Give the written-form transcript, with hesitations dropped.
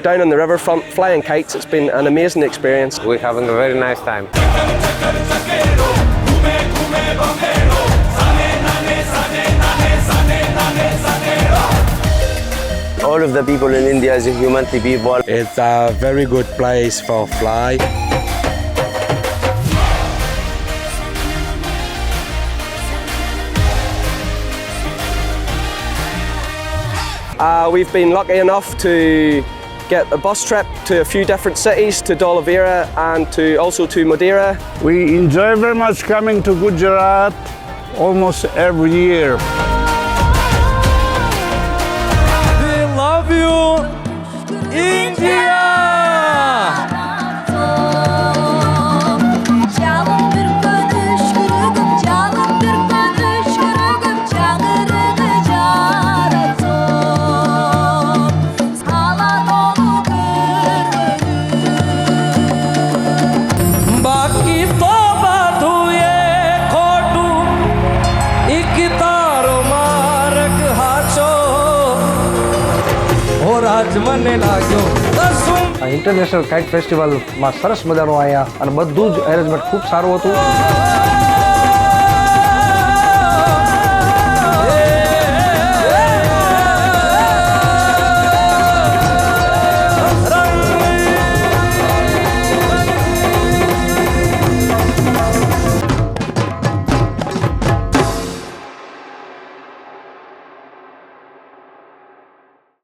down on the riverfront, flying kites. It's been an amazing experience. We're having a very nice time. All of the people in India is humanity people. It's a very good place for fly. We've been lucky enough to get a bus trip to a few different cities, to Dolavira and also to Madeira. We enjoy very much coming to Gujarat almost every year. We love you, India! International kite festival में सरस मजानो आया और बधुज arrangement खूब सारू हतुं।